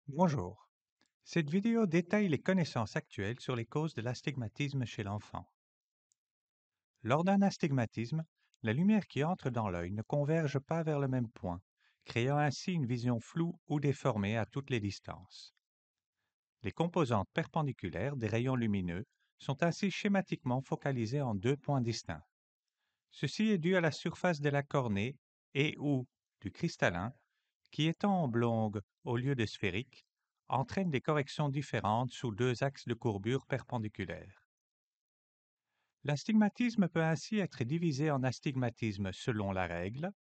Bonjour. Cette vidéo détaille les connaissances actuelles sur les causes de l'astigmatisme chez l'enfant. Lors d'un astigmatisme, la lumière qui entre dans l'œil ne converge pas vers le même point, créant ainsi une vision floue ou déformée à toutes les distances. Les composantes perpendiculaires des rayons lumineux sont ainsi schématiquement focalisées en deux points distincts. Ceci est dû à la surface de la cornée et/ou du cristallin qui, étant oblongue au lieu de sphérique, entraîne des corrections différentes sous deux axes de courbure perpendiculaires. L'astigmatisme peut ainsi être divisé en astigmatisme selon la règle.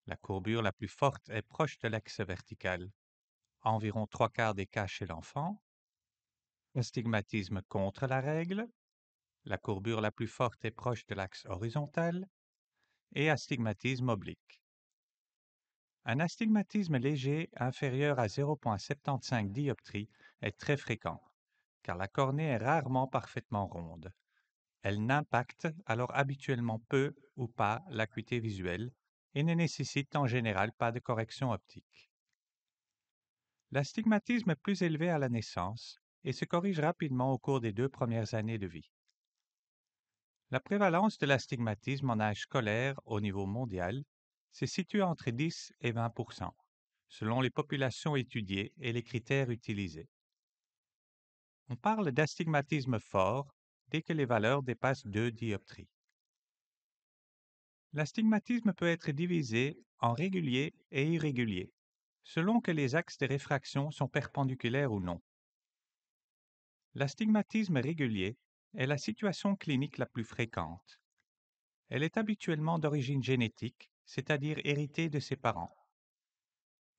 La courbure la plus forte est proche de l'axe vertical, environ trois quarts des cas chez l'enfant. Astigmatisme contre la règle. La courbure la plus forte est proche de l'axe horizontal. Et astigmatisme oblique. Un astigmatisme léger inférieur à 0,75 dioptries est très fréquent, car la cornée est rarement parfaitement ronde. Elle n'impacte alors habituellement peu ou pas l'acuité visuelle et ne nécessite en général pas de correction optique. L'astigmatisme est plus élevé à la naissance et se corrige rapidement au cours des 2 premières années de vie. La prévalence de l'astigmatisme en âge scolaire au niveau mondial se situe entre 10 et 20 selon les populations étudiées et les critères utilisés. On parle d'astigmatisme fort dès que les valeurs dépassent 2 dioptries. L'astigmatisme peut être divisé en régulier et irrégulier, selon que les axes de réfraction sont perpendiculaires ou non. L'astigmatisme régulier est la situation clinique la plus fréquente. Elle est habituellement d'origine génétique, c'est-à-dire héritée de ses parents.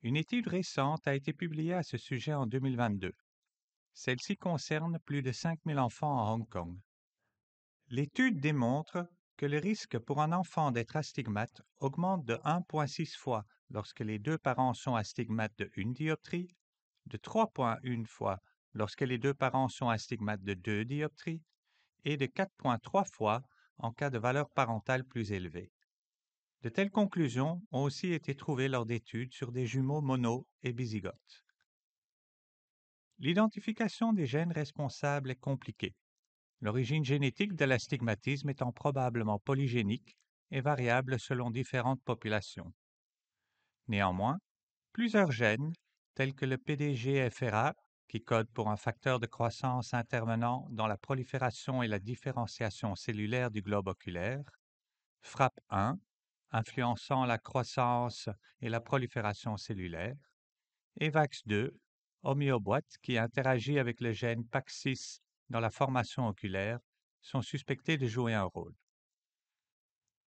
Une étude récente a été publiée à ce sujet en 2022. Celle-ci concerne plus de 5000 enfants à Hong Kong. L'étude démontre que le risque pour un enfant d'être astigmate augmente de 1,6 fois lorsque les deux parents sont astigmates de 1 dioptrie, de 3,1 fois lorsque les deux parents sont astigmates de 2 dioptries et de 4,3 fois en cas de valeur parentale plus élevée. De telles conclusions ont aussi été trouvées lors d'études sur des jumeaux mono et bizygotes. L'identification des gènes responsables est compliquée, l'origine génétique de l'astigmatisme étant probablement polygénique et variable selon différentes populations. Néanmoins, plusieurs gènes, tels que le PDGFRA, qui code pour un facteur de croissance intervenant dans la prolifération et la différenciation cellulaire du globe oculaire, FRAP1, influençant la croissance et la prolifération cellulaire, et VAX2, homéoboîte qui interagit avec le gène PAX6 dans la formation oculaire, sont suspectés de jouer un rôle.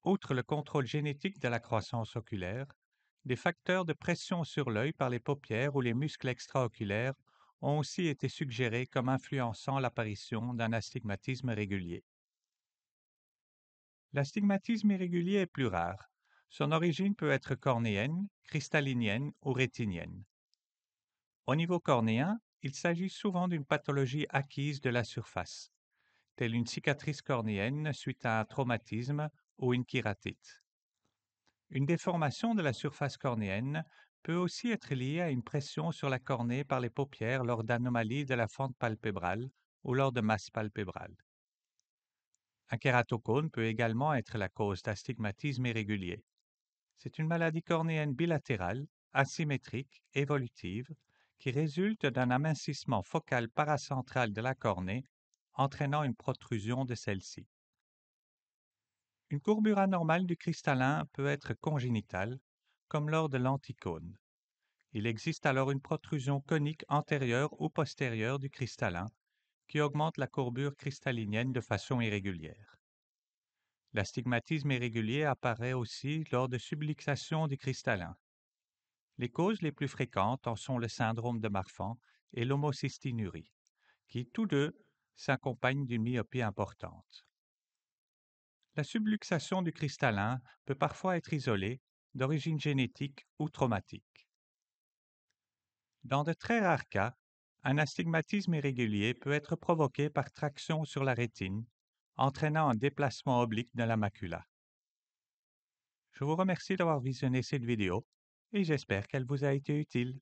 Outre le contrôle génétique de la croissance oculaire, des facteurs de pression sur l'œil par les paupières ou les muscles extraoculaires ont aussi été suggérés comme influençant l'apparition d'un astigmatisme régulier. L'astigmatisme irrégulier est plus rare. Son origine peut être cornéenne, cristallinienne ou rétinienne. Au niveau cornéen, il s'agit souvent d'une pathologie acquise de la surface, telle une cicatrice cornéenne suite à un traumatisme ou une kératite. Une déformation de la surface cornéenne peut aussi être liée à une pression sur la cornée par les paupières lors d'anomalies de la fente palpébrale ou lors de masses palpébrales. Un kératocone peut également être la cause d'astigmatisme irrégulier. C'est une maladie cornéenne bilatérale, asymétrique, évolutive, qui résulte d'un amincissement focal paracentral de la cornée, entraînant une protrusion de celle-ci. Une courbure anormale du cristallin peut être congénitale, comme lors de l'anticône. Il existe alors une protrusion conique antérieure ou postérieure du cristallin qui augmente la courbure cristallinienne de façon irrégulière. L'astigmatisme irrégulier apparaît aussi lors de subluxation du cristallin. Les causes les plus fréquentes en sont le syndrome de Marfan et l'homocystinurie, qui tous deux s'accompagnent d'une myopie importante. La subluxation du cristallin peut parfois être isolée, d'origine génétique ou traumatique. Dans de très rares cas, un astigmatisme irrégulier peut être provoqué par traction sur la rétine, entraînant un déplacement oblique de la macula. Je vous remercie d'avoir visionné cette vidéo et j'espère qu'elle vous a été utile.